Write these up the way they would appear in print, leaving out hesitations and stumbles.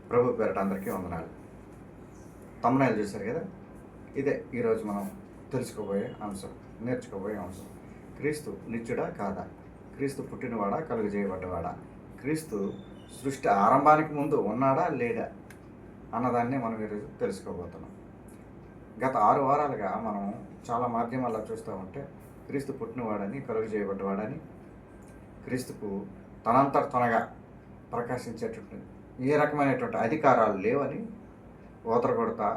ప్రభు పేరట అందరికీ వందనాలు. తమ్ముళ్ళు చూశారు కదా, ఇదే ఈరోజు మనం తెలుసుకోబోయే అంశం, నేర్చుకోబోయే అంశం. క్రీస్తు నిత్యుడా కాదా? క్రీస్తు పుట్టినవాడా, కలుగజేయబడ్డవాడా? క్రీస్తు సృష్టి ఆరంభానికి ముందు ఉన్నాడా లేడా అన్నదాన్ని మనం ఈరోజు తెలుసుకోబోతున్నాం. గత 6 వారాలుగా మనం చాలా మాధ్యమాల్లో చూస్తూ ఉంటే క్రీస్తు పుట్టినవాడని, కలుగజేయబడ్డవాడని, క్రీస్తుకు తనంతట తనగా ప్రకాశించేటటువంటి ఏ రకమైనటువంటి అధికారాలు లేవని ఓతరగొడతా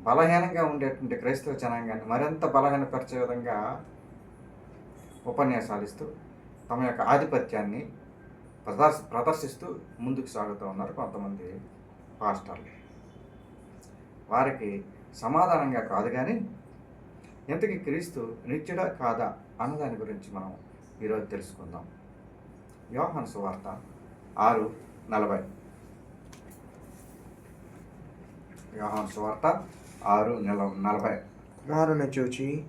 బలహీనంగా ఉండేటువంటి క్రైస్తవ జనాంగాన్ని మరింత బలహీనపరిచే విధంగా ఉపన్యాసాలు ఇస్తూ తమ యొక్క ఆధిపత్యాన్ని ప్రదర్శిస్తూ ముందుకు సాగుతూ ఉన్నారు కొంతమంది పాస్టర్లు. వారికి సమాధానంగా కాదు కానీ ఇంతకీ క్రీస్తు నిత్యుడా కాదా అన్నదాని గురించి మనం ఈరోజు తెలుసుకుందాం. యోహాను సువార్త 6:40. యోహాను సువార్త 6:40.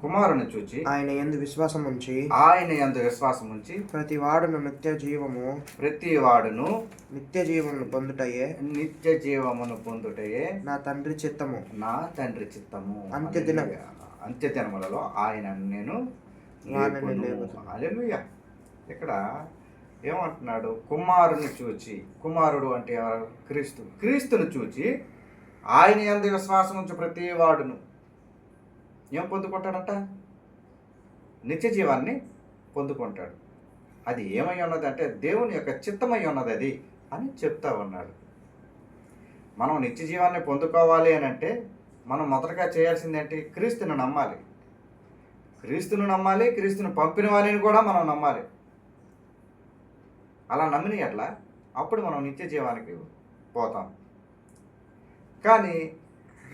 కుమారుని చూచి ఆయన యందు విశ్వాసం ఉంచి ప్రతి వాడును నిత్య జీవమును పొందుటయే నా తండ్రి చిత్తము. అంత్యదినములలో ఆయన నేను హల్లెలూయా. ఇక్కడ ఏమంటున్నాడు? కుమారుని చూచి, కుమారుడు అంటే క్రీస్తును చూచి ఆయన యందు విశ్వాసం ఉంచి ప్రతి వాడును ఏం పొందుకుంటాడట? నిత్య జీవాన్ని పొందుకుంటాడు. అది ఏమై ఉన్నది అంటే దేవుని యొక్క చిత్తమై ఉన్నది అది అని చెప్తా ఉన్నాడు. మనం నిత్య జీవాన్ని పొందుకోవాలి అని అంటే మనం మొదటగా చేయాల్సింది ఏంటి? క్రీస్తుని నమ్మాలి. క్రీస్తుని పంపిన వారిని కూడా మనం నమ్మాలి. అలా నమ్మిన ఎట్లా అప్పుడు మనం నిత్య జీవానికి పోతాం. కానీ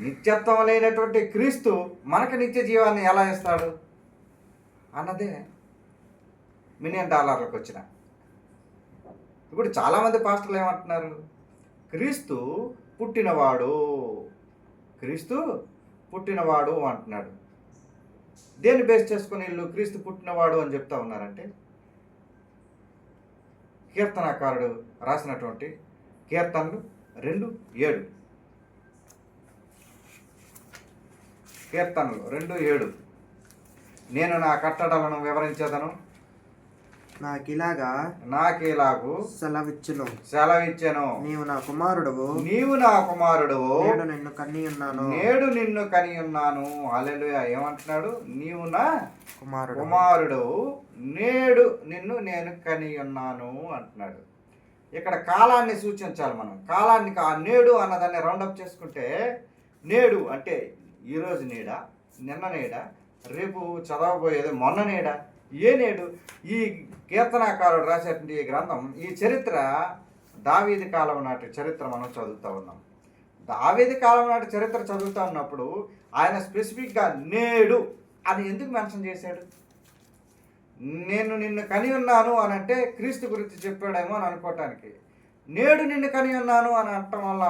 నిత్యత్వం లేనటువంటి క్రీస్తు మనకు నిత్య జీవాన్ని ఎలా ఇస్తాడు అన్నదే $1 మిలియన్ వచ్చిన. ఇప్పుడు చాలామంది పాస్టర్లు ఏమంటున్నారు? క్రీస్తు పుట్టినవాడు అంటున్నాడు. దేన్ని బేస్ చేసుకుని వీళ్ళు క్రీస్తు పుట్టినవాడు అని చెప్తా ఉన్నారంటే, కీర్తనాకారుడు రాసినటువంటి కీర్తనలు 2:7. కీర్తనలు 2:7. నేను నా కట్టడలను వివరించేదను, నాకిలాగు సెలవిచ్చెను. నీవు నా కుమారుడువు, నేడు నిన్ను కనియున్నాను. హల్లెలూయా. ఏమంటున్నాడు? నీవు నా కుమారుడువు, నేడు నిన్ను నేను కనియున్నాను అంటున్నాడు. ఇక్కడ కాలాన్ని సూచించాలి మనం. కాలాన్ని నేడు అన్నదాన్ని రౌండప్ చేసుకుంటే, నేడు అంటే ఈరోజు నీడ, నిన్న నీడ, రేపు చదవబోయేది మొన్న నీడ. ఏ నేడు? ఈ కీర్తనాకారుడు రాసేటువంటి ఈ గ్రంథం, ఈ చరిత్ర దావీదు కాలం నాటి చరిత్ర మనం చదువుతూ ఉన్నాం. దావీదు కాలం నాటి చరిత్ర చదువుతూ ఉన్నప్పుడు ఆయన స్పెసిఫిక్గా నేడు అని ఎందుకు మెన్షన్ చేశాడు? నేను నిన్ను కని ఉన్నాను అని అంటే క్రీస్తు గురించి చెప్పాడేమో అని అనుకోవటానికి, నేడు నిన్ను కని ఉన్నాను అని అనటం వల్ల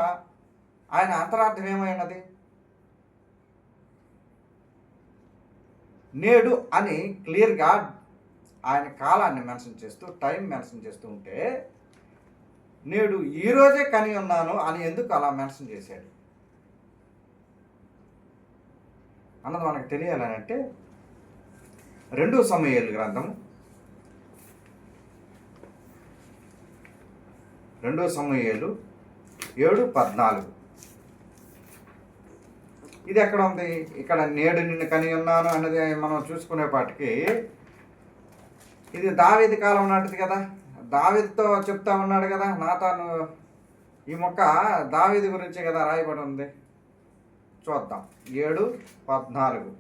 ఆయన అంతరార్థం ఏమైనది? నేడు అని క్లియర్గా ఆయన కాలాన్ని మెన్షన్ చేస్తూ, టైం మెన్షన్ చేస్తూ ఉంటే, నేడు ఈరోజే కని ఉన్నాను అని ఎందుకు అలా మెన్షన్ చేశాడు అన్నది మనకు తెలియాలని అంటే 2 సమూయేలు గ్రంథము 2 సమూయేలు 7:14. ఇది ఎక్కడ ఉంది? ఇక్కడ నేడు నిన్ను కని ఉన్నాను అన్నది మనం చూసుకునేపాటికి ఇది దావీదు కాలం నాటిది కదా. దావీదుతో చెప్తా ఉన్నాడు కదా నాతాను. ఈ మొక్క దావీదు గురించే కదా రాయబడి ఉంది. చూద్దాం. 7:14.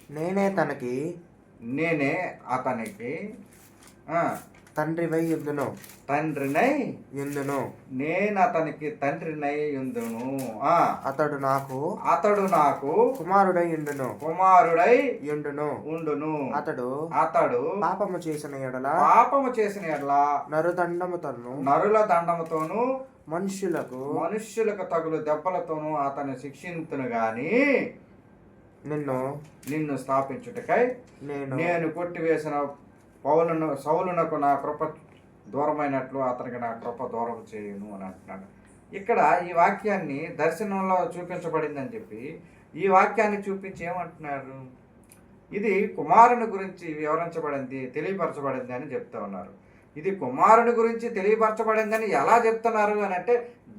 నేనే అతనికి తండ్రినై యుందును, నేను అతనికి తండ్రినై యుందును. అతడు నాకు కుమారుడై ఉండును. అతడు పాపము చేసిన ఎడల నరుల దండముతోను మనుష్యులకు తగులు దెబ్బలతోనూ అతను శిక్షింతును గాని నిన్ను స్థాపించుటకై నేను కొట్టివేసిన సౌలునకు నా కృప దూరమైనట్లు అతనికి నా కృప దూరం చేయను అని అంటున్నాడు. ఇక్కడ ఈ వాక్యాన్ని దర్శనంలో చూపించబడిందని చెప్పి ఈ వాక్యాన్ని చూపించి ఏమంటున్నారు, ఇది కుమారుని గురించి వివరించబడింది, తెలియపరచబడింది అని చెప్తా ఉన్నారు. ఇది కుమారుని గురించి తెలియపరచబడిందని ఎలా చెప్తున్నారు అని అంటే,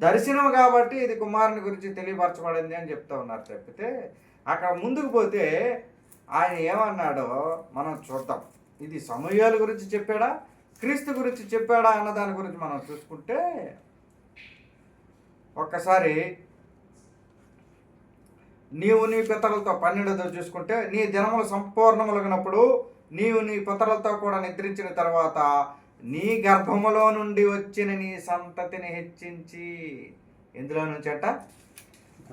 దర్శనం కాబట్టి ఇది కుమారుని గురించి తెలియపరచబడింది అని చెప్తా ఉన్నారు తప్పితే, అక్కడ ముందుకు పోతే ఆయన ఏమన్నాడో మనం చూద్దాం. ఇది సమూయేలు గురించి చెప్పాడా, క్రీస్తు గురించి చెప్పాడా అన్న దాని గురించి మనం చూసుకుంటే, ఒక్కసారి నీవు నీ పితరులతో 12 చూసుకుంటే, నీ దినములు సంపూర్ణములగినప్పుడు నీవు నీ పితరులతో కూడా నిద్రించిన తర్వాత నీ గర్భములో నుండి వచ్చిన నీ సంతతిని హెచ్చించి, ఎందులో నుంచి అట,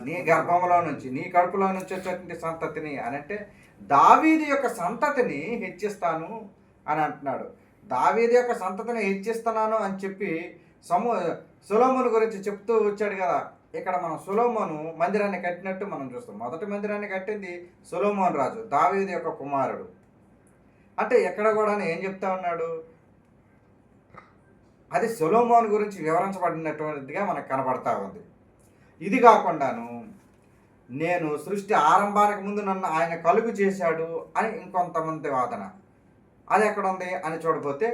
నీ గర్భములో నుంచి, నీ కడుపులో నుంచి వచ్చేటువంటి సంతతిని అని అంటే దావీదు యొక్క సంతతిని హెచ్చిస్తాను అని అంటున్నాడు. దావీదు యొక్క సంతతిని హెచ్చిస్తున్నాను అని చెప్పి సొలొమోను గురించి చెప్తూ వచ్చాడు కదా. ఇక్కడ మనం సొలొమోను మందిరాన్ని కట్టినట్టు మనం చూస్తాం. మొదటి మందిరాన్ని కట్టింది సొలొమోను రాజు, దావీదు యొక్క కుమారుడు. అంటే ఎక్కడ కూడా ఏం చెప్తా ఉన్నాడు, అది సొలొమోను గురించి వివరించబడినటువంటిదిగా మనకు కనబడతా ఉంది. ఇది కాకుండాను నేను సృష్టి ఆరంభానికి ముందు నన్ను ఆయన కలుగు చేశాడు అని ఇంకొంతమంది వాదన. అది ఎక్కడ ఉంది అని చూడబోతే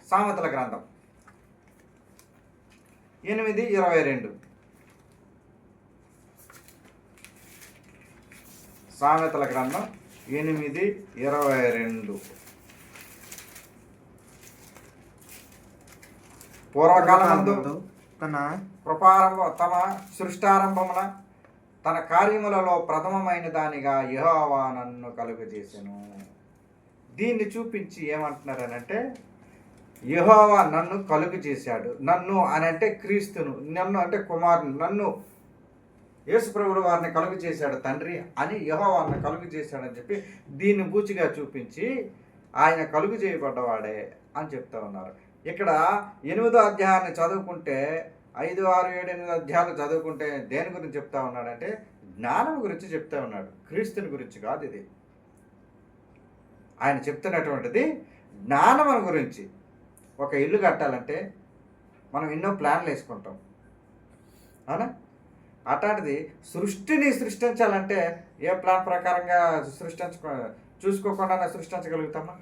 సామెతల గ్రంథం 8:22. సామెతల గ్రంథం 8:22. పూర్వకాలమందు తమ సృష్టారంభమున తన కార్యములలో ప్రథమమైన దానిగా యెహోవా నన్ను కలుగజేసెను. దీన్ని చూపించి ఏమంటున్నారనంటే, యెహోవా నన్ను కలుగు చేశాడు. నన్ను అని అంటే క్రీస్తును, నన్ను అంటే కుమారుని, నన్ను యేసుప్రభుడు వారిని కలుగు చేశాడు తండ్రి అని యెహోవాను కలుగు చేశాడని చెప్పి దీన్ని బూచిగా చూపించి ఆయన కలుగు చేయబడ్డవాడే అని చెప్తా ఉన్నారు. ఇక్కడ 8వ అధ్యాయాన్ని చదువుకుంటే 5, 6, 7, 8 అధ్యాయాలు చదువుకుంటే దేని గురించి చెప్తా ఉన్నాడంటే జ్ఞానం గురించి చెప్తా ఉన్నాడు, క్రీస్తుని గురించి కాదు. ఇది ఆయన చెప్తున్నటువంటిది జ్ఞానం గురించి. ఒక ఇల్లు కట్టాలంటే మనం ఎన్నో ప్లాన్లు వేసుకుంటాం, అవునా? అట్లాంటిది సృష్టిని సృష్టించాలంటే ఏ ప్లాన్ ప్రకారంగా చూసుకోకుండా సృష్టించగలుగుతామా?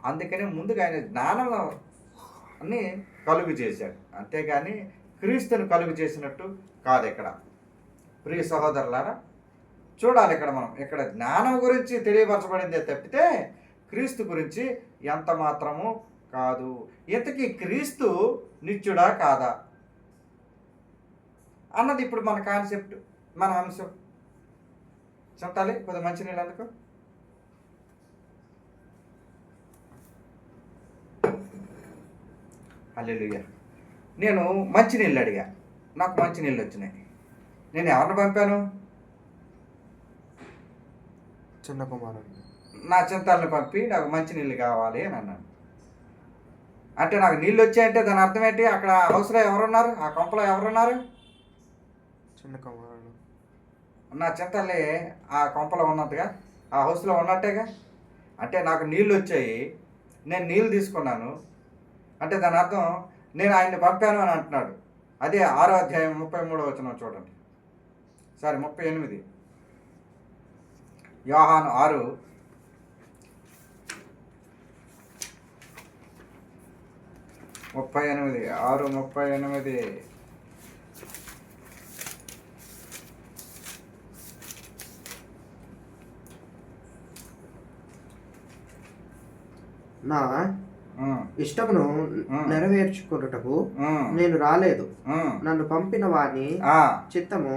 అందుకనే ముందుగా ఆయన జ్ఞానాన్ని కలుగు చేశాడు, అంతేగాని క్రీస్తుని కలుగు చేసినట్టు కాదు. ఇక్కడ ప్రియ సహోదరులారా చూడాలి, ఇక్కడ మనం ఇక్కడ జ్ఞానం గురించి తెలియపరచబడిందే తప్పితే క్రీస్తు గురించి ఎంత మాత్రము కాదు. ఇంతకీ క్రీస్తు నిత్యుడా కాదా అన్నది ఇప్పుడు మన కాన్సెప్ట్, మన అంశం. చెప్తాలి కొద్ది మంచినీళ్ళు అందుకు. హల్లెలూయా. నేను మంచినీళ్ళు అడిగా, నాకు మంచినీళ్ళు వచ్చినాయి. నేను ఎవరిని పంపాను? చిన్న కుమారుడు. నా చింతల్ని పంపి నాకు మంచినీళ్ళు కావాలి అని అన్నాను. అంటే నాకు నీళ్ళు వచ్చాయంటే దాని అర్థం ఏంటి? అక్కడ హౌస్లో ఎవరున్నారు, ఆ కొంపలో ఎవరున్నారు? చిన్న కుమారుడు. నా చింతల్ని ఆ కొంపలో ఉన్నట్టుగా ఆ హౌస్లో ఉన్నట్టేగా. అంటే నాకు నీళ్ళు వచ్చాయి, నేను నీళ్ళు తీసుకున్నాను అంటే దాని అర్థం నేను ఆయన్ని పంపాను అని అంటున్నాడు. అదే 6వ అధ్యాయం 33వ వచనం చూడండి. సారీ 38. యోహాను 6:38. నా ఇష్టమును నెరవేర్చుకున్నటకు నేను రాలేదు, నన్ను పంపిన వాని చిత్తము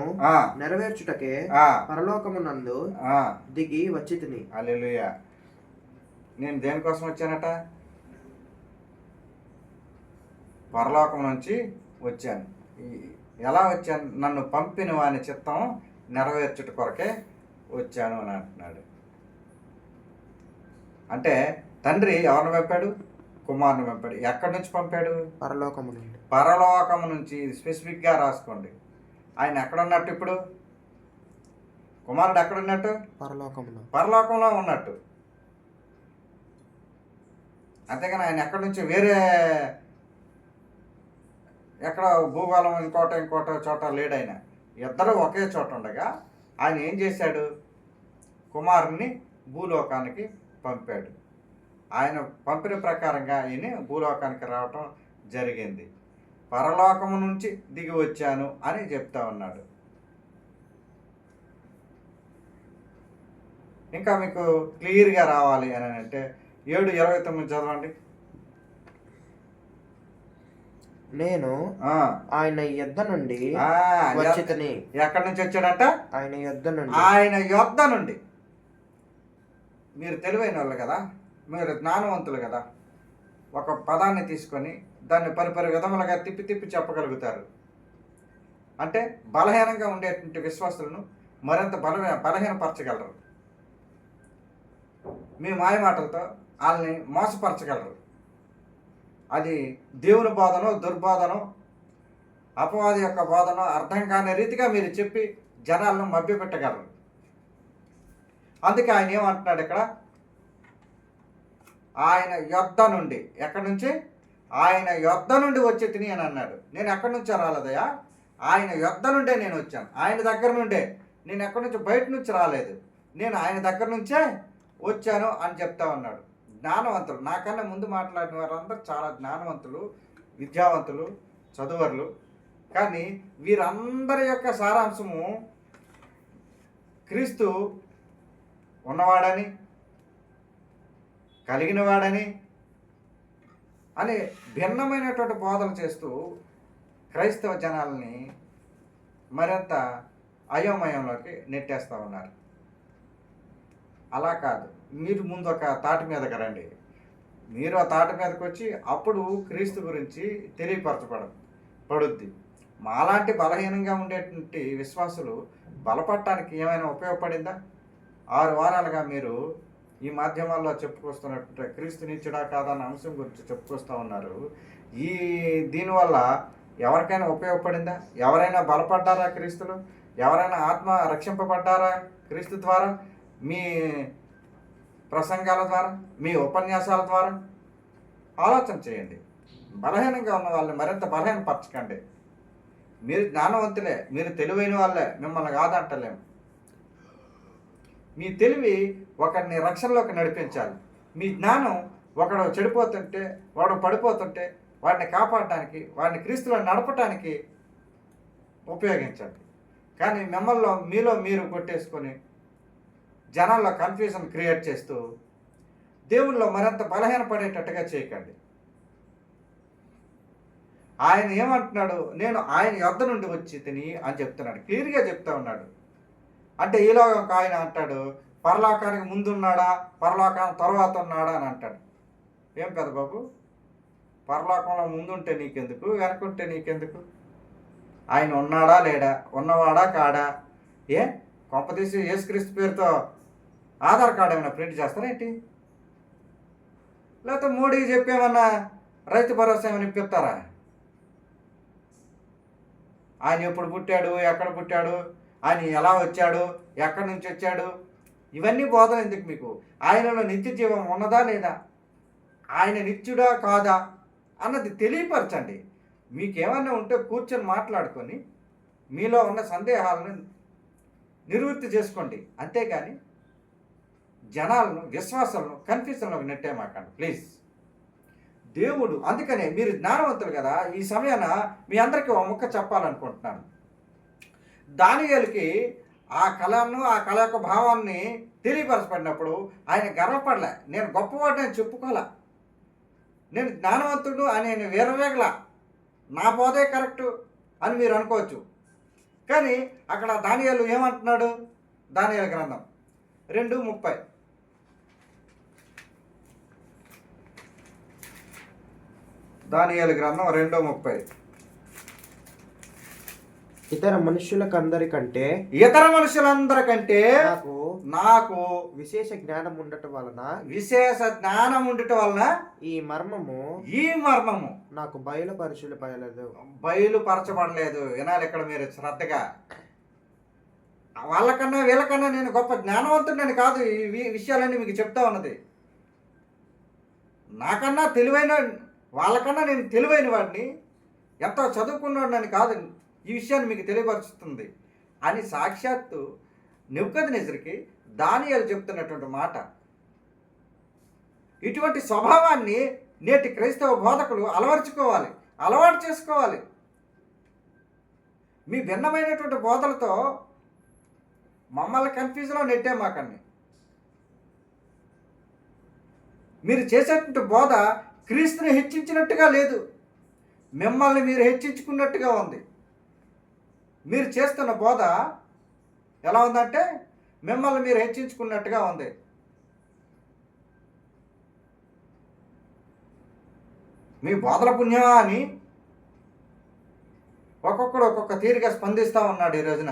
నెరవేర్చుటకే పరలోకమునందు దిగి వచ్చి తిని. హల్లెలూయా. నేను దేనికోసం వచ్చానట? పరలోకం నుంచి వచ్చాను. ఎలా వచ్చాను? నన్ను పంపిన వాని చిత్తం నెరవేర్చుట కొరకే వచ్చాను అని అంటున్నాడు. అంటే తండ్రి ఎవరిని పంపాడు? కుమారుని పంపాడు. ఎక్కడి నుంచి పంపాడు? పరలోకము నుండి. పరలోకము నుంచి. స్పెసిఫిక్గా రాసుకోండి. ఆయన ఎక్కడున్నట్టు ఇప్పుడు? కుమారుడు ఎక్కడున్నట్టు? పరలోకంలో ఉన్నట్టు. అంతేగాని ఆయన ఎక్కడి నుంచి వేరే ఎక్కడ భూగోళం ఇంకోట చోట లేడు ఆయన. ఇద్దరు ఒకే చోట ఉండగా ఆయన ఏం చేశాడు? కుమారుణ్ణి భూలోకానికి పంపాడు. ఆయన పంపిన ప్రకారంగా ఆయన భూలోకానికి రావటం జరిగింది. పరలోకము నుంచి దిగి వచ్చాను అని చెప్తా ఉన్నాడు. ఇంకా మీకు క్లియర్గా రావాలి అని అంటే 7:29 చదవండి. నేను ఆయన యొద్ద నుండి వచ్చితిని. ఎక్కడి నుంచి వచ్చాడంట? ఆయన యొద్ద నుండి. ఆయన యొద్ద నుండి. మీరు తెలివైన వాళ్ళు కదా, మీరు జ్ఞానవంతులు కదా, ఒక పదాన్ని తీసుకొని దాన్ని పరిపరి విధములుగా తిప్పి తిప్పి చెప్పగలుగుతారు. అంటే బలహీనంగా ఉండేటువంటి విశ్వాసులను మరింత బలహీనపరచగలరు. మీ మాయమాటలతో వాళ్ళని మోసపరచగలరు. అది దేవుని బోధనో దుర్బోధనో అపవాది యొక్క బోధనో అర్థం కాని రీతిగా మీరు చెప్పి జనాలను మభ్యపెట్టగలరు. అందుకే ఆయన ఏమంటున్నాడు ఇక్కడ? ఆయన యొద్ద నుండి. ఎక్కడి నుంచి? ఆయన యొద్ద నుండి వచ్చి తిని అని అన్నాడు. నేను ఎక్కడి నుంచో రాలేదయా, ఆయన యొద్ద నుండే నేను వచ్చాను. ఆయన దగ్గర నుండే, నేను ఎక్కడి నుంచి బయట నుంచి రాలేదు, నేను ఆయన దగ్గర నుంచే వచ్చాను అని చెప్తా ఉన్నాడు. జ్ఞానవంతులు, నాకన్నా ముందు మాట్లాడిన వారందరూ చాలా జ్ఞానవంతులు, విద్యావంతులు, చదువర్లు. కానీ వీరందరి యొక్క సారాంశము క్రీస్తు ఉన్నవాడని, కలిగినవాడని అని భిన్నమైనటువంటి బోధలు చేస్తూ క్రైస్తవ జనాల్ని మరింత అయోమయంలోకి నెట్టేస్తూ ఉన్నారు. అలా కాదు, మీరు ముందు ఒక తాటి మీదకి రండి. మీరు ఆ తాటి మీదకి వచ్చి అప్పుడు క్రీస్తు గురించి పడుద్ది. మాలాంటి బలహీనంగా ఉండేటువంటి విశ్వాసులు బలపడటానికి ఏమైనా ఉపయోగపడిందా? 6 వారాలుగా మీరు ఈ మాధ్యమాల్లో చెప్పుకొస్తున్నట్టు క్రీస్తు నిత్యుడా కాదన్న అంశం గురించి చెప్పుకొస్తూ ఉన్నారు. దీనివల్ల ఎవరికైనా ఉపయోగపడిందా? ఎవరైనా బలపడ్డారా క్రీస్తులు? ఎవరైనా ఆత్మ రక్షింపబడ్డారా క్రీస్తు ద్వారా? మీ ప్రసంగాల ద్వారా, మీ ఉపన్యాసాల ద్వారా ఆలోచన చేయండి. బలహీనంగా ఉన్న వాళ్ళని మరింత బలహీనపరచకండి. మీరు జ్ఞానవంతులే, మీరు తెలివైన వాళ్ళే, మిమ్మల్ని కాదంటలేము. మీ తెలివి ఒకరిని రక్షణలోకి నడిపించాలి. మీ జ్ఞానం ఒకడు చెడిపోతుంటే, వాడు పడిపోతుంటే వాడిని కాపాడటానికి, వాడిని క్రీస్తులో నడపటానికి ఉపయోగించండి. కానీ మీలో మీరు కొట్టేసుకొని జనాల్లో కన్ఫ్యూజన్ క్రియేట్ చేస్తూ దేవుల్లో మరింత బలహీనపడేటట్టుగా చేయకండి. ఆయన ఏమంటున్నాడు? నేను ఆయన యొద్ద నుండి వచ్చి తిని అని చెప్తున్నాడు. క్లియర్గా చెప్తా ఉన్నాడు. అంటే ఈలోగా ఆయన అంటాడు, పరలోకానికి ముందున్నాడా, పరలోకానికి తర్వాత ఉన్నాడా అని అంటాడు. ఏం పెద్ద బాబు, పరలోకంలో ముందుంటే నీకెందుకు, వెనకుంటే నీకెందుకు? ఆయన ఉన్నాడా లేడా, ఉన్నవాడా కాడా? కొంపతీసి యేసుక్రీస్తు పేరుతో ఆధార్ కార్డు ఏమైనా ప్రింట్ చేస్తారేంటి? లేకపోతే మోడీ చెప్పేమన్నా రైతు భరోసా ఏమైనా ఇప్పిస్తారా? ఆయన ఎప్పుడు పుట్టాడు, ఎక్కడ పుట్టాడు, ఆయన ఎలా వచ్చాడు, ఎక్కడి నుంచి వచ్చాడు, ఇవన్నీ బోధన ఎందుకు మీకు? ఆయనలో నిత్య జీవం ఉన్నదా లేదా, ఆయన నిత్యుడా కాదా అన్నది తెలియపరచండి. మీకేమన్నా ఉంటే కూర్చొని మాట్లాడుకొని మీలో ఉన్న సందేహాలను నివృత్తి చేసుకోండి. అంతేగాని జనాలను, విశ్వాసాలను కన్ఫ్యూజన్లోకి నెట్టేమాకండి ప్లీజ్. దేవుడు, అందుకనే మీరు జ్ఞానవంతులు కదా, ఈ సమయాన మీ అందరికీ ఒక ముక్క చెప్పాలనుకుంటున్నాను. దానియేలుకి ఆ కళను, ఆ కళ యొక్క భావాన్ని తెలియపరచబడినప్పుడు ఆయన గర్వపడలే. నేను గొప్పవాడిని చెప్పుకోలే, నేను జ్ఞానవంతుడు అని ఆయన వీరవేగల, నా బోధే కరెక్టు అని మీరు అనుకోవచ్చు. కానీ అక్కడ దానియేలు ఏమంటున్నాడు? దానియేలు గ్రంథం 2:30. దానియేలు గ్రంథం 2:30. ఇతర మనుషులందరికంటే నాకు విశేష జ్ఞానం ఉండటం వలన ఈ మర్మము నాకు బయలుపరచబడలేదు. వినాలి ఇక్కడ మీరు శ్రద్ధగా. వాళ్ళకన్నా వీళ్ళకన్నా నేను గొప్ప జ్ఞానవంతుడిని కాదు ఈ విషయాలన్నీ మీకు చెప్తా ఉన్నది. నాకన్నా తెలివైన వాళ్ళకన్నా నేను తెలివైన వాడిని, ఎంతో చదువుకున్నాడని కాదు ఈ విషయాన్ని మీకు తెలియపరుస్తుంది అని సాక్షాత్తు నెబుకద్నెజరుకి దానియేలు చెప్తున్నటువంటి మాట. ఇటువంటి స్వభావాన్ని నేటి క్రైస్తవ బోధకులు అలవాటు చేసుకోవాలి. మీ భిన్నమైనటువంటి బోధలతో మమ్మల్ని కన్ఫ్యూజ్లో నెట్టేమాకండి. మీరు చేసేటువంటి బోధ క్రీస్తుని హెచ్చించినట్టుగా లేదు, మిమ్మల్ని మీరు హెచ్చించుకున్నట్టుగా ఉంది. మీరు చేస్తున్న బోధ ఎలా ఉందంటే మిమ్మల్ని మీరు హెచ్చించుకున్నట్టుగా ఉంది. మీ బోధల పుణ్యమా అని ఒక్కొక్కడు ఒక్కొక్క తీరుగా స్పందిస్తూ ఉన్నాడు ఈ రోజున.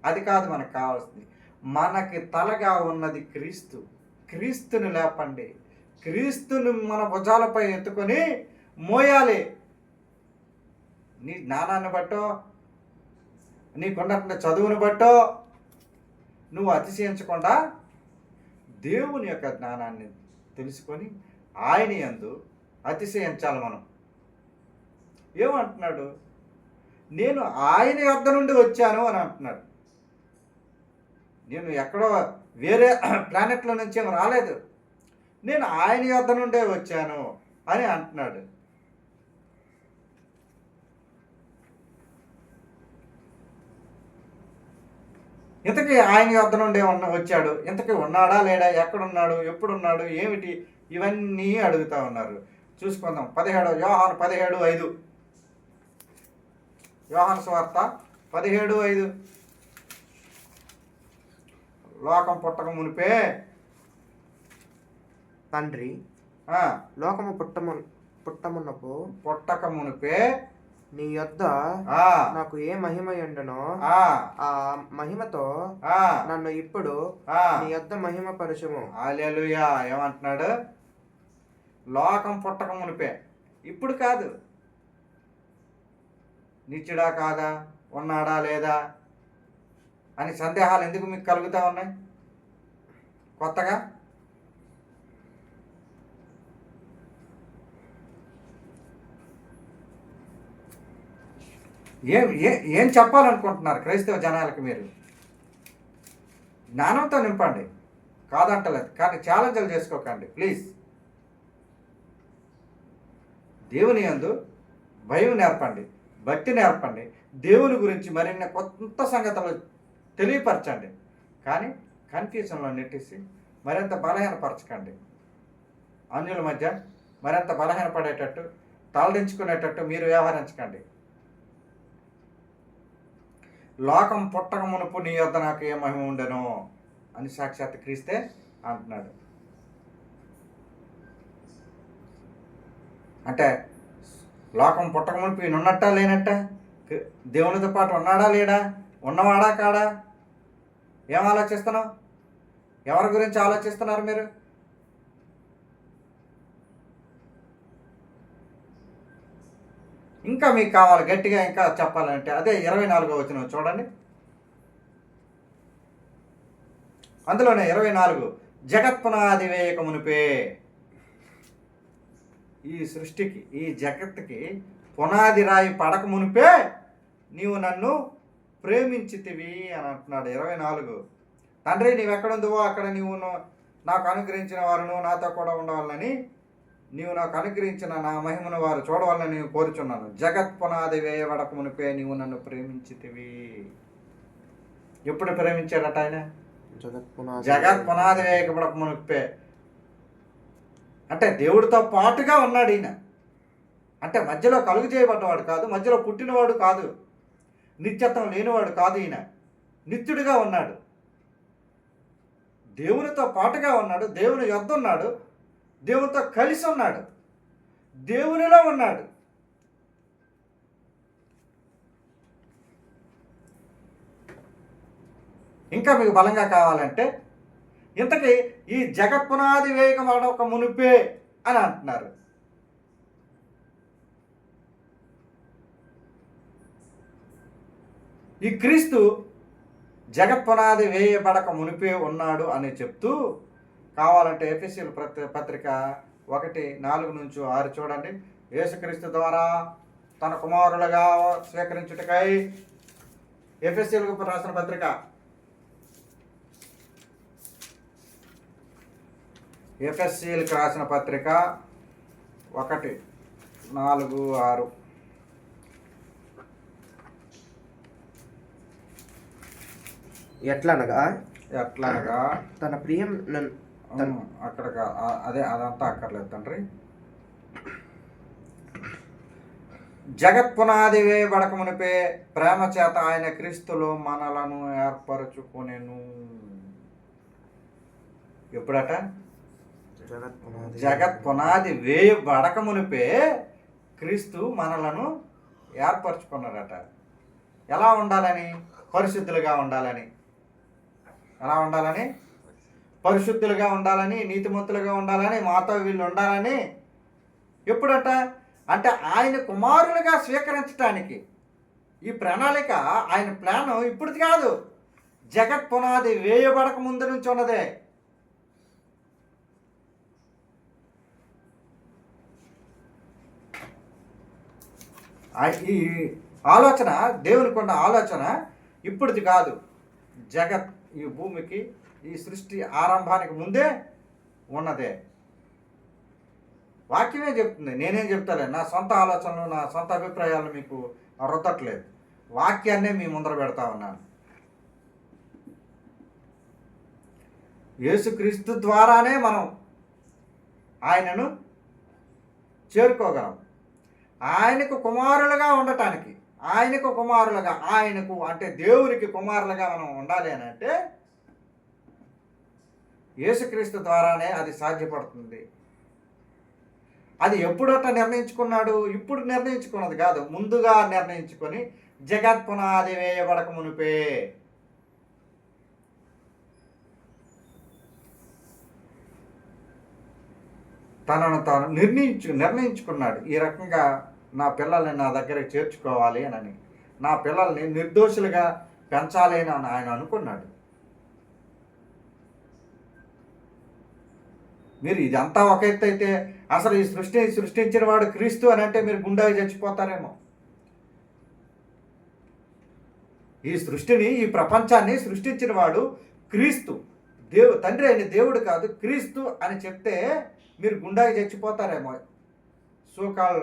అది కాదు మనకు కావాల్సింది. మనకి తలగా ఉన్నది క్రీస్తు. క్రీస్తుని లేపండి. క్రీస్తుని మన భుజాలపై ఎత్తుకొని మోయాలి. నీ జ్ఞానాన్ని బట్టో నీకున్నటువంటి చదువుని బట్టో నువ్వు అతిశయించకుండా దేవుని యొక్క జ్ఞానాన్ని తెలుసుకొని ఆయన యందు అతిశయించాలి. మనం ఏమంటున్నాడు? నేను ఆయన యొద్ద నుండి వచ్చాను అని అంటున్నాడు. నేను ఎక్కడో వేరే ప్లానెట్లో నుంచి ఏమి రాలేదు, నేను ఆయన యొద్ద నుండే వచ్చాను అని అంటున్నాడు. ఇంతకీ ఆయన యొద్ద నుండే వచ్చాడు, ఇంతకీ ఉన్నాడా లేడా, ఎక్కడున్నాడు, ఎప్పుడున్నాడు, ఏమిటి, ఇవన్నీ అడుగుతూ ఉన్నారు. చూసుకుందాం. 17 యోహాను 17:5 యోహాను సువార్త 17:5 లోకం పుట్టక మునిపే తండ్రి లోకము పుట్టక మునిపే నీ యొద్ద నాకు ఏ మహిమ ఉండనో ఆ మహిమతో నన్ను ఇప్పుడు నీ యొద్ద మహిమ పరచుము. హల్లెలూయా. ఏమంటున్నాడు? లోకం పుట్టక మునిపే, ఇప్పుడు కాదు. నిత్యుడా కాదా, ఉన్నాడా లేదా అని సందేహాలు ఎందుకు మీకు కలుగుతూ ఉన్నాయి కొత్తగా? ఏం చెప్పాలనుకుంటున్నారు క్రైస్తవ జనాలకి? మీరు జ్ఞానంతో నింపండి, కాదంటలేదు, కానీ ఛాలెంజ్లు చేసుకోకండి ప్లీజ్. దేవుని యందు భయం నేర్పండి, భక్తి నేర్పండి, దేవుని గురించి మరిన్ని కొత్త సంగతులు తెలియపరచండి. కానీ కన్ఫ్యూజన్లో నెట్టేసి మరింత బలహీనపరచకండి. అన్యుల మధ్య మరింత బలహీనపడేటట్టు, తలదించుకునేటట్టు మీరు వ్యవహరించకండి. లోకం పుట్టక మునుపు నీ యొద్ద నాకు ఏ మహిమ ఉండెనో అని సాక్షాత్ క్రీస్తే అంటున్నాడు. అంటే లోకం పుట్టక మునుపు ఈయన ఉన్నట్టా లేనట్ట? దేవునితో పాటు ఉన్నాడా లేడా? ఉన్నవాడా కాడా? ఏం ఆలోచిస్తున్నావు? ఎవరి గురించి ఆలోచిస్తున్నారు మీరు? ఇంకా మీకు కావాలి గట్టిగా ఇంకా చెప్పాలంటే అదే 24వ వచనం చూడండి. అందులోనే 24 జగత్పునాది వేయక మునిపే, ఈ సృష్టికి, ఈ జగత్తుకి పునాది రాయి పడక మునిపే నీవు నన్ను ప్రేమించితివి అని అంటున్నాడు. 24 తండ్రి నీవెక్కడుందువో అక్కడ నీవు నాకు అనుగ్రహించిన వారును నాతో కూడా ఉండవాలని, నీవు నాకు అనుగ్రహించిన నా మహిమను వారు చూడవాలని నేను కోరుచున్నాను. జగత్ పునాది వేయబడక మునిపే నీవు నన్ను ప్రేమించితివి. ఎప్పుడు ప్రేమించాడట ఆయన? జగత్ పునాది వేయబడక మునిపే. అంటే దేవుడితో పాటుగా ఉన్నాడు ఈయన. అంటే మధ్యలో కలుగు చేయబడ్డవాడు కాదు, మధ్యలో పుట్టినవాడు కాదు, నిత్యత్వం లేనివాడు కాదు. ఈయన నిత్యుడిగా ఉన్నాడు, దేవునితో పాటుగా ఉన్నాడు, దేవుని యొద్ద ఉన్నాడు, దేవునితో కలిసి ఉన్నాడు, దేవునిలో ఉన్నాడు. ఇంకా మీకు బలంగా కావాలంటే ఇంతకీ ఈ జగత్పునాది వేయకం ఒక మునిపే అని అంటున్నారు. ఈ క్రీస్తు జగత్పునాది వేయబడక మునిపే ఉన్నాడు అని చెప్తూ, కావాలంటే ఎఫెసీయుల పత్రిక 1:4-6 చూడండి. యేసుక్రీస్తు ద్వారా తన కుమారులుగా స్వీకరించుటకై. ఎఫెసీయులకు రాసిన పత్రిక ఎఫెసీయులకు రాసిన పత్రిక 1:4-6. ఎట్లనగా తన ప్రియం అక్కడ అదే అదంతా అక్కర్లేదు తండ్రి. జగత్ పునాది వేయబడక మునిపే ప్రేమ చేత ఆయన క్రీస్తులో మనలను ఏర్పరచుకొనెను. ఎప్పుడట? జగత్ పునాది వేయబడక మునిపే క్రీస్తు మనలను ఏర్పరచుకున్నాడట. ఎలా ఉండాలని? పరిశుద్ధులుగా ఉండాలని. ఎలా ఉండాలని? పరిశుద్ధులుగా ఉండాలని, నీతిమంతులుగా ఉండాలని, మాతో వీళ్ళు ఉండాలని. ఎప్పుడట? అంటే ఆయన కుమారులుగా స్వీకరించడానికి. ఈ ప్రణాళిక, ఆయన ప్లాన్ ఇప్పుడుది కాదు, జగత్ పునాది వేయబడక ముందు నుంచి ఉన్నదే. ఈ ఆలోచన, దేవునికి ఉన్న ఆలోచన ఇప్పుడుది కాదు. జగత్, ఈ భూమికి, ఈ సృష్టి ఆరంభానికి ముందే ఉన్నదే. వాక్యమే చెప్తుంది, నేనేం చెప్తాలే. నా సొంత ఆలోచనలు, నా సొంత అభిప్రాయాలు మీకు రుద్దట్లేదు. వాక్యాన్నే మీ ముందర పెడతా ఉన్నాను. యేసుక్రీస్తు ద్వారానే మనం ఆయనను చేరుకోగలం. ఆయనకు కుమారులుగా ఉండటానికి, ఆయనకు కుమారులుగా, ఆయనకు అంటే దేవునికి కుమారులుగా మనం ఉండాలి అని అంటే యేసుక్రీస్తు ద్వారానే అది సాధ్యపడుతుంది. అది ఎప్పుడట నిర్ణయించుకున్నాడు? ఇప్పుడు నిర్ణయించుకున్నది కాదు, ముందుగా నిర్ణయించుకొని జగత్ పునాది వేయబడక మునిపే. తనను తాను నిర్ణయించుకున్నాడు. ఈ రకంగా నా పిల్లల్ని నా దగ్గరికి చేర్చుకోవాలి అని, నా పిల్లల్ని నిర్దోషులుగా పెంచాలి అని ఆయన అనుకున్నాడు. మీరు ఇదంతా ఒక ఎత్తు అయితే, అసలు ఈ సృష్టించిన వాడు క్రీస్తు అని అంటే మీరు గుండెకి చచ్చిపోతారేమో. ఈ సృష్టిని, ఈ ప్రపంచాన్ని సృష్టించిన వాడు క్రీస్తు, తండ్రి అయిన దేవుడు కాదు, క్రీస్తు అని చెప్తే మీరు గుండెకి చచ్చిపోతారేమో. సోకాల్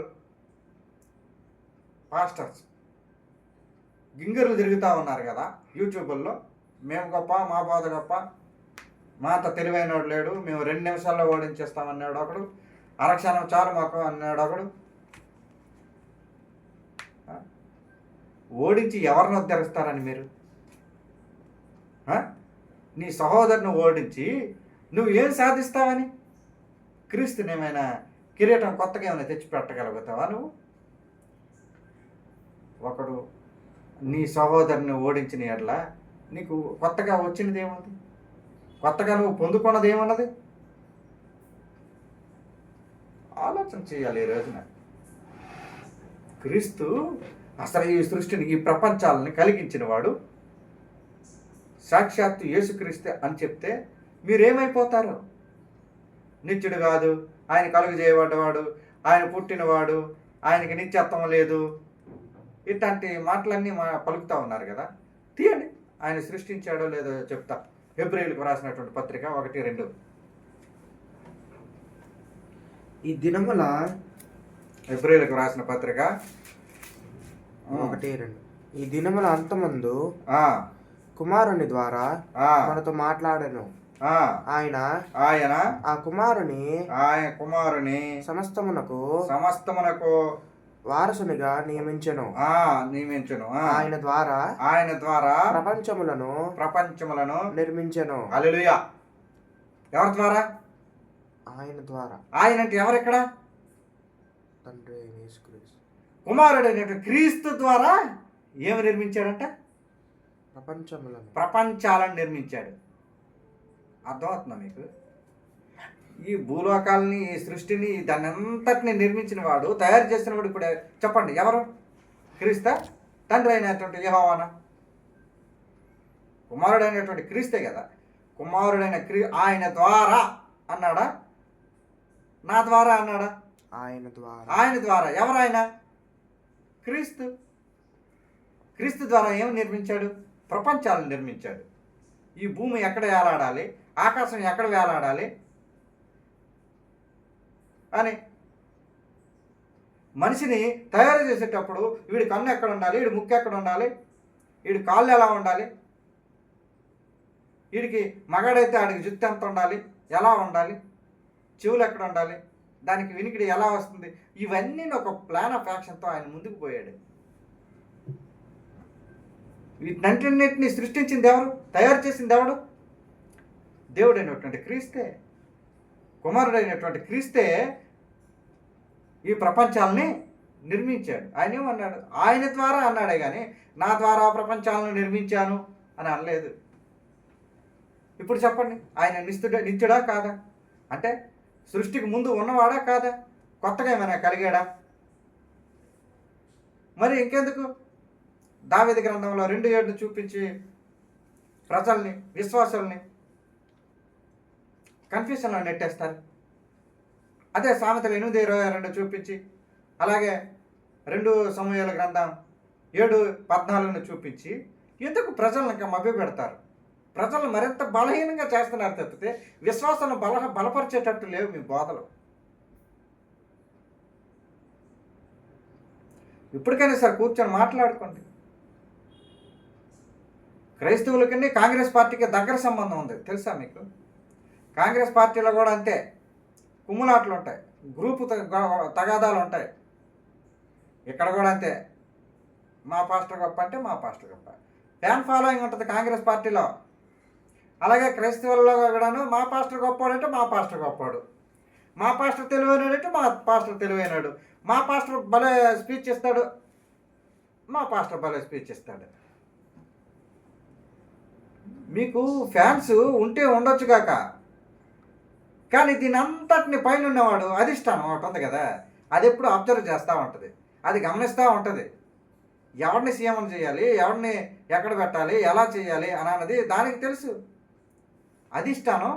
పాస్టర్స్ గింగర్లు తిరుగుతూ ఉన్నారు కదా యూట్యూబుల్లో. మేము గొప్ప, మా బోధ గొప్ప, మా అంత తెలివైనవాడు లేడు, మేము 2 నిమిషాల్లో ఓడించేస్తామన్నాడు ఒకడు, అరక్షణం చాలు మాకు అన్నాడు ఒకడు. ఓడించి ఎవరిని ఉద్ధరిస్తారని మీరు? నీ సహోదరుని ఓడించి నువ్వు ఏం సాధిస్తావని? క్రీస్తుని ఏమైనా కిరీటం కొత్తగా ఏమైనా తెచ్చి పెట్టగలుగుతావా నువ్వు? ఒకడు నీ సహోదరుని ఓడించిన ఎట్లా నీకు కొత్తగా వచ్చినది ఏముంది? కొత్తగా నువ్వు పొందుకున్నది ఏమన్నది? ఆలోచన చేయాలి ఈ రోజున. క్రీస్తు అసలు ఈ సృష్టిని, ఈ ప్రపంచాలని కలిగించిన వాడు సాక్షాత్తు యేసుక్రీస్తు అని చెప్తే మీరేమైపోతారు? నిత్యుడు కాదు, ఆయన కలుగు చేయబడ్డవాడు, ఆయన పుట్టినవాడు, ఆయనకి నిత్యత్వం లేదు, ఇట్లాంటి మాటలన్నీ పలుకుతూ ఉన్నారు కదా. తీయండి, ఆయన సృష్టించాడో లేదో చెప్తా. హెబ్రీయులకు రాసినటువంటి పత్రిక 1:2. ఈ దినముల హెబ్రీయులకు రాసిన పత్రిక 1:2. ఈ దినముల అంతమందు కుమారుని ద్వారా మనతో మాట్లాడను. ఆయన ఆ కుమారుని సమస్తమునకు వారసునిగా నియమించెను. ఆయన ద్వారా ప్రపంచములను నిర్మించెను. హల్లెలూయా. ఎవరి ద్వారా? ఆయన ద్వారా. ఆయన అంటే ఎవరెక్కడ? తండ్రి అయిన యేసుక్రీస్తు. కుమారుడు అయినటువంటి క్రీస్తు ద్వారా ఏమి నిర్మించాడంట? ప్రపంచాలను నిర్మించాడు. అర్థమవుతుందా మీకు? ఈ భూలోకాలని, ఈ సృష్టిని, దాన్ని అంతటిని నిర్మించిన వాడు, తయారు చేసిన వాడు ఇప్పుడు చెప్పండి ఎవరు? క్రీస్తా? తండ్రి అయినటువంటి యెహోవానా? కుమారుడైనటువంటి క్రీస్తే కదా. కుమారుడైన ఆయన ద్వారా అన్నాడా? నా ద్వారా అన్నాడా? ఆయన ద్వారా. ఎవరు ఆయన? క్రీస్తు. క్రీస్తు ద్వారా ఏం నిర్మించాడు? ప్రపంచాలను నిర్మించాడు. ఈ భూమి ఎక్కడ వేలాడాలి, ఆకాశం ఎక్కడ వేలాడాలి అని మనిషిని తయారు చేసేటప్పుడు వీడి కన్ను ఎక్కడ ఉండాలి, వీడి ముక్కు ఎక్కడ ఉండాలి, వీడి కాళ్ళు ఎలా ఉండాలి, వీడికి మగాడైతే ఆడికి జుత్తు ఎంత ఉండాలి, ఎలా ఉండాలి, చెవులు ఎక్కడ ఉండాలి, దానికి వినికిడి ఎలా వస్తుంది, ఇవన్నీ ఒక ప్లాన్ ఆఫ్ యాక్షన్తో ఆయన ముందుకు పోయాడు. వీటన్నిటిని సృష్టించింది ఎవరు? తయారు చేసింది ఎవడు? దేవుడైనటువంటి క్రీస్తే, కుమారుడైనటువంటి క్రీస్తే ఈ ప్రపంచాలని నిర్మించాడు. ఆయన ఏమన్నాడు? ఆయన ద్వారా అన్నాడే కానీ నా ద్వారా ప్రపంచాలను నిర్మించాను అని అనలేదు. ఇప్పుడు చెప్పండి, ఆయన నిత్యుడా కాదా? అంటే సృష్టికి ముందు ఉన్నవాడా కాదా? కొత్తగా ఏమైనా కలిగాడా? మరి ఇంకెందుకు దావీదు గ్రంథంలో 2:7 చూపించి ప్రజల్ని, విశ్వాసుల్ని కన్ఫ్యూషన్లో నెట్టేస్తారు. అదే సామెతలు 8:22 చూపించి, అలాగే 2 సమూయేలు గ్రంథం 7:14 చూపించి ఎందుకు ప్రజలను ఇంకా మభ్యపెడతారు? ప్రజలను మరింత బలహీనంగా చేస్తున్నారు తప్పితే విశ్వాసాన్ని బలపరిచేటట్టు లేవు మీ బోధలు. ఇప్పటికైనా సార్ కూర్చొని మాట్లాడుకోండి. క్రైస్తవులకి కాంగ్రెస్ పార్టీకి దగ్గర సంబంధం ఉంది, తెలుసా మీకు? కాంగ్రెస్ పార్టీలో కూడా అంతే, కుమ్ములాట్లు ఉంటాయి, గ్రూపు తగాదాలు ఉంటాయి. ఇక్కడ కూడా అంతే, మా పాస్టర్ గొప్ప అంటే మా పాస్టర్ గొప్ప, ఫ్యాన్ ఫాలోయింగ్ ఉంటుంది కాంగ్రెస్ పార్టీలో. అలాగే క్రైస్తవుల్లో కూడాను మా పాస్టర్ గొప్పవాడంటే మా పాస్టర్ గొప్పవాడు, మా పాస్టర్ తెలివైనాడంటే మా పాస్టర్ తెలివైనాడు, మా పాస్టర్ భలే స్పీచ్ ఇస్తాడు, మా పాస్టర్ భలే స్పీచ్ ఇస్తాడు. మీకు ఫ్యాన్స్ ఉంటే ఉండొచ్చు కాక, కానీ దీని అంతటిని పైన ఉన్నవాడు అధిష్టానం ఒకటి ఉంది కదా, అది ఎప్పుడు అబ్జర్వ్ చేస్తూ ఉంటుంది, అది గమనిస్తూ ఉంటుంది. ఎవరిని సీఎం చేయాలి, ఎవరిని ఎక్కడ పెట్టాలి, ఎలా చేయాలి అని అన్నది దానికి తెలుసు. అధిష్టానం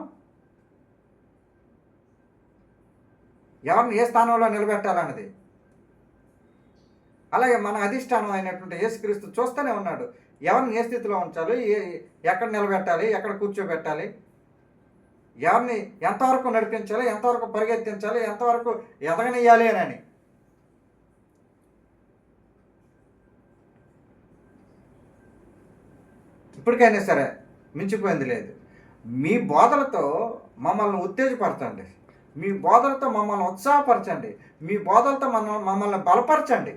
ఎవరిని ఏ స్థానంలో నిలబెట్టాలన్నది. అలాగే మన అధిష్టానం అయినటువంటి యేసుక్రీస్తు చూస్తూనే ఉన్నాడు, ఎవరిని ఏ స్థితిలో ఉంచాలి, ఎక్కడ నిలబెట్టాలి, ఎక్కడ కూర్చోబెట్టాలి, ఎవరిని ఎంతవరకు నడిపించాలి, ఎంతవరకు పరిగెత్తించాలి, ఎంతవరకు ఎదగనియాలి అని. ఇప్పటికైనా సరే మించిపోయింది లేదు. మీ బోధలతో మమ్మల్ని ఉత్తేజపరచండి, మీ బోధలతో మమ్మల్ని ఉత్సాహపరచండి, మీ బోధలతో మమ్మల్ని బలపరచండి,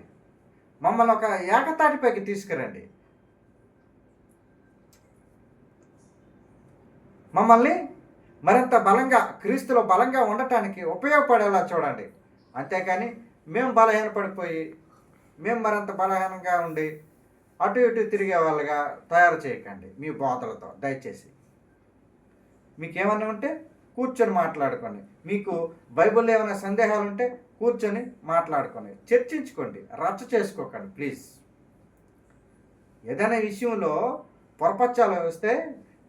మమ్మల్ని ఒక ఏకతాటిపైకి తీసుకురండి, మమ్మల్ని మరింత బలంగా క్రీస్తులో బలంగా ఉండటానికి ఉపయోగపడేలా చూడండి. అంతేకాని మేము బలహీనపడిపోయి మేము మరింత బలహీనంగా ఉండి అటు ఇటు తిరిగే వాళ్ళగా తయారు చేయకండి మీ బోధలతో. దయచేసి మీకేమన్నా ఉంటే కూర్చొని మాట్లాడుకోండి, మీకు బైబిల్లో ఏమైనా సందేహాలు ఉంటే కూర్చొని మాట్లాడుకోండి, చర్చించుకోండి, రచ్చ చేసుకోకండి ప్లీజ్. ఏదైనా విషయంలో పొరపచ్చాలు వస్తే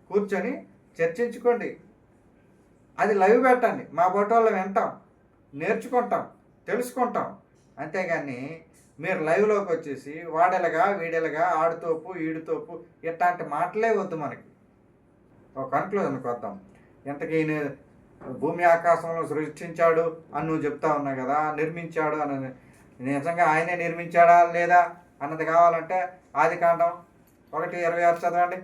కూర్చొని చర్చించుకోండి, అది లైవ్ పెట్టండి, మా బోటోళ్ళు వింటాం, నేర్చుకుంటాం, తెలుసుకుంటాం. అంతేగాని మీరు లైవ్లోకి వచ్చేసి వాడెలగా వీడెలగా ఆడుతోపు ఈడుతోపు ఇట్లాంటి మాటలే వద్దు మనకి. ఒక కన్క్లూజన్కి వద్దాం. ఇంతకీ భూమి ఆకాశంలో సృష్టించాడు అని నువ్వు చెప్తా ఉన్నావు కదా, నిర్మించాడు అని, నిజంగా ఆయనే నిర్మించాడా లేదా అన్నది కావాలంటే ఆదికాండం 1:26 చదవండి.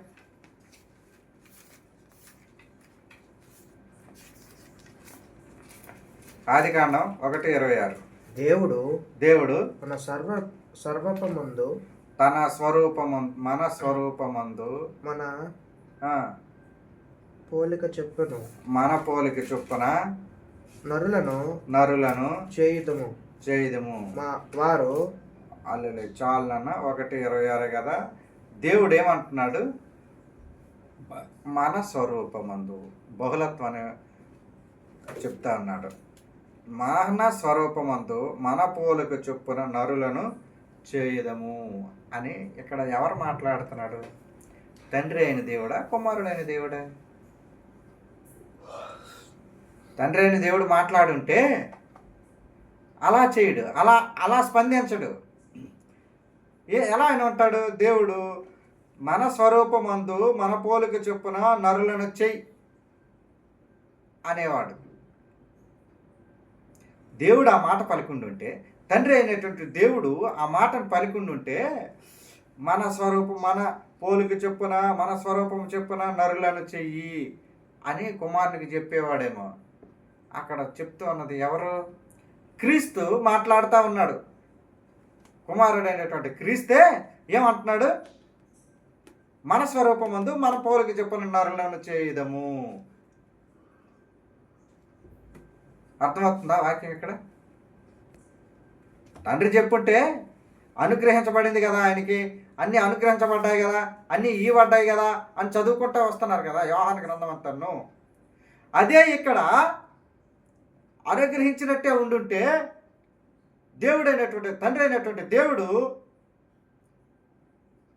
ఆదికాండం 1:26. దేవుడు మన స్వరూపమందు తన మన స్వరూపమందు మన పోలిక చొప్పున మన పోలిక చొప్పున నరులను చేయుదుము వారు అల్లెలే చాలన్న 1:26 కదా. దేవుడు ఏమంటున్నాడు? మన స్వరూపమందు బహుళత్వాన్ని చెప్తా ఉన్నాడు. మన స్వరూపమందు మన పోలిక చొప్పున నరులను చేయుదము అని ఇక్కడ ఎవరు మాట్లాడుతున్నాడు? తండ్రి అయిన దేవుడా, కుమారుడైన దేవుడా? తండ్రి అయిన దేవుడు మాట్లాడుంటే అలా చేయడు, అలా స్పందించడు. ఎలా ఆయన ఉంటాడు? దేవుడు మన స్వరూపమందు మన పోలిక చొప్పున నరులను చెయ్యి అనేవాడు. దేవుడు ఆ మాట పలికుండుంటే, తండ్రి అయినటువంటి దేవుడు ఆ మాటను పలికుండుంటే, మన స్వరూపం మన పోలిక చొప్పున మన స్వరూపం చొప్పున నరులను చెయ్యి అని కుమారునికి చెప్పేవాడేమో. అక్కడ చెప్తూ ఉన్నది ఎవరు? క్రీస్తు మాట్లాడుతూ ఉన్నాడు. కుమారుడైనటువంటి క్రీస్తే ఏమంటున్నాడు? మన స్వరూపమందు మన పోలిక చొప్పున నరులను చేయదము. అర్థమవుతుందా వాక్యం? ఇక్కడ తండ్రి చెప్పుంటే అనుగ్రహించబడింది కదా, ఆయనకి అన్నీ అనుగ్రహించబడ్డాయి కదా, అన్నీ ఇవ్వబడ్డాయి కదా అని చదువుకుంటూ వస్తున్నారు కదా యోహాను గ్రంథం అంతాను. అదే ఇక్కడ అనుగ్రహించినట్టే ఉండుంటే దేవుడైనటువంటి తండ్రి అయినటువంటి దేవుడు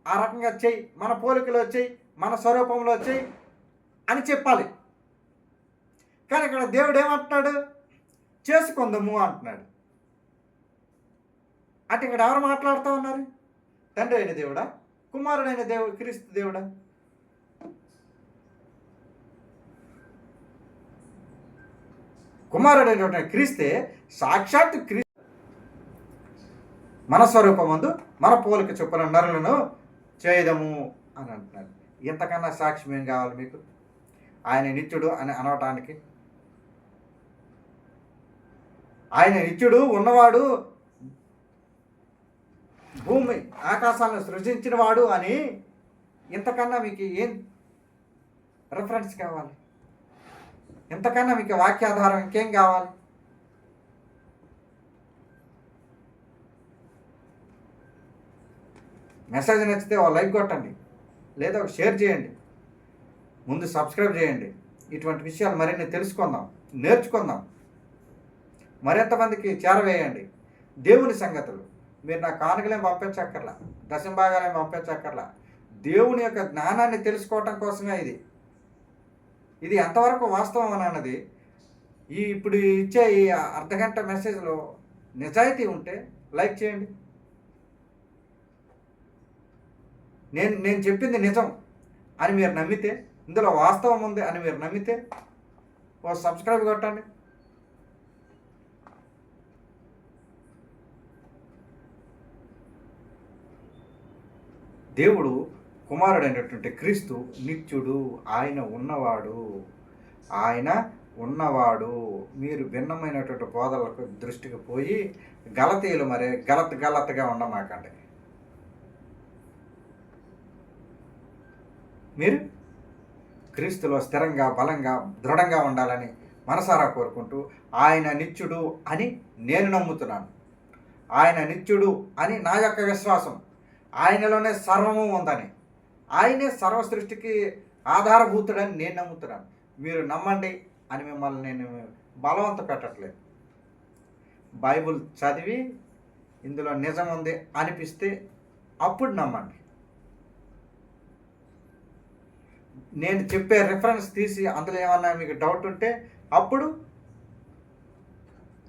ఆ రకంగా చెయ్యి, మన పోలికలో చెయ్యి, మన స్వరూపంలో చెయ్యి అని చెప్పాలి. కానీ ఇక్కడ దేవుడు ఏమంటున్నాడు? చేసుకుందాము అంటున్నాడు. అంటే ఇక్కడ ఎవరు మాట్లాడుతూ ఉన్నారు? తండ్రి అయిన దేవుడా, కుమారుడైన దేవుడు క్రీస్తు దేవుడా? కుమారుడైనటువంటి క్రీస్తే సాక్షాత్ క్రీస్తు మన స్వరూపమందు మన పోలిక చొప్పున నరులను చేయదము అని అంటున్నాడు. ఇంతకన్నా సాక్ష్యం ఏం కావాలి మీకు ఆయన నిత్యుడు అని అనవటానికి? ఆయన నిత్యుడు, ఉన్నవాడు, భూమి ఆకాశాలను సృజించిన వాడు అని ఇంతకన్నా మీకు ఏం రెఫరెన్స్ కావాలి? ఇంతకన్నా మీకు వాక్యాధారం ఇంకేం కావాలి? మెసేజ్ నచ్చితే ఒక లైక్ కొట్టండి, లేదా ఒక షేర్ చేయండి, ముందు సబ్స్క్రైబ్ చేయండి. ఇటువంటి విషయాలు మరిన్ని తెలుసుకుందాం, నేర్చుకుందాం, మరింతమందికి చేరవేయండి. దేవుని సంగతులు మీరు నా కానుకలేం పంపించక్కర్లా, దశంభాగాలేం పంపించక్కర్లా. దేవుని యొక్క జ్ఞానాన్ని తెలుసుకోవటం కోసమే ఇది ఎంతవరకు వాస్తవం అన్నది ఇప్పుడు ఇచ్చే ఈ అర్ధగంట మెసేజ్లో నిజాయితీ ఉంటే లైక్ చేయండి. నేను చెప్పింది నిజం అని మీరు నమ్మితే, ఇందులో వాస్తవం ఉంది అని మీరు నమ్మితే ఓ సబ్స్క్రైబ్ కొట్టండి. దేవుడు కుమారుడైనటువంటి క్రీస్తు నిత్యుడు, ఆయన ఉన్నవాడు. మీరు భిన్నమైనటువంటి బోధలకు దృష్టికి పోయి గలతీయులు మరి గలతగా ఉండమాకండి. మీరు క్రీస్తులో స్థిరంగా, బలంగా, దృఢంగా ఉండాలని మనసారా కోరుకుంటూ, ఆయన నిత్యుడు అని నేను నమ్ముతున్నాను. ఆయన నిత్యుడు అని నా యొక్క విశ్వాసం. ఆయనలోనే సర్వము ఉందని, ఆయనే సర్వ సృష్టికి ఆధారభూతుడని నేను నమ్ముతున్నాను. మీరు నమ్మండి అని మిమ్మల్ని నేను బలవంత పెట్టట్లేదు. బైబుల్ చదివి ఇందులో నిజం ఉంది అనిపిస్తే అప్పుడు నమ్మండి. నేను చెప్పే రిఫరెన్స్ తీసి అందులో ఏమన్నా మీకు డౌట్ ఉంటే అప్పుడు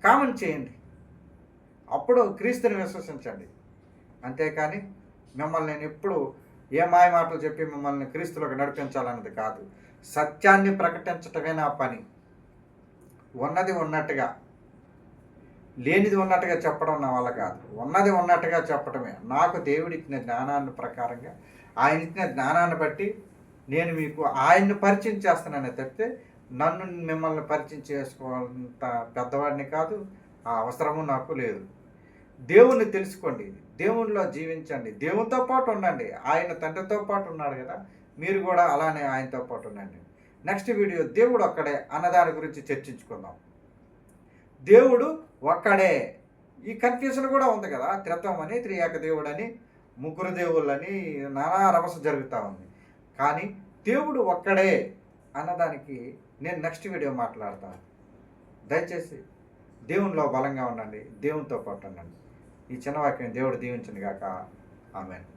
కామెంట్ చేయండి, అప్పుడు క్రీస్తుని విశ్వసించండి. అంతేకాని మిమ్మల్ని నేను ఎప్పుడు ఏ మాయ మాటలు చెప్పి మిమ్మల్ని క్రీస్తులోకి నడిపించాలన్నది కాదు. సత్యాన్ని ప్రకటించటమే నా పని. ఉన్నది ఉన్నట్టుగా, లేనిది ఉన్నట్టుగా చెప్పడం నా వల్ల కాదు. ఉన్నది ఉన్నట్టుగా చెప్పటమే. నాకు దేవుడిచ్చిన జ్ఞానాన్ని ప్రకారంగా, ఆయన ఇచ్చిన జ్ఞానాన్ని బట్టి నేను మీకు ఆయన్ని పరిచయం చేస్తున్నానే తప్పితే నన్ను మిమ్మల్ని పరిచయం చేసుకోవాలంత పెద్దవాడిని కాదు, ఆ అవసరము నాకు లేదు. దేవుణ్ణి తెలుసుకోండి, దేవునిలో జీవించండి, దేవునితో పాటు ఉండండి. ఆయన తండ్రితో పాటు ఉన్నాడు కదా, మీరు కూడా అలానే ఆయనతో పాటు ఉండండి. నెక్స్ట్ వీడియో దేవుడు ఒక్కడే అన్నదాని గురించి చర్చించుకుందాం. దేవుడు ఒక్కడే. ఈ కన్ఫ్యూజన్ కూడా ఉంది కదా, త్రిత్వం అని, త్రియేక దేవుడు అని, ముగ్గురు దేవుళ్ళని నానా రభస జరుగుతూ ఉంది. కానీ దేవుడు ఒక్కడే అన్నదానికి నేను నెక్స్ట్ వీడియో మాట్లాడతాను. దయచేసి దేవునిలో బలంగా ఉండండి, దేవునితో పాటు ఉండండి. ఈ చిన్న వాక్యం దేవుడు దీవించును గాక. ఆమేన్.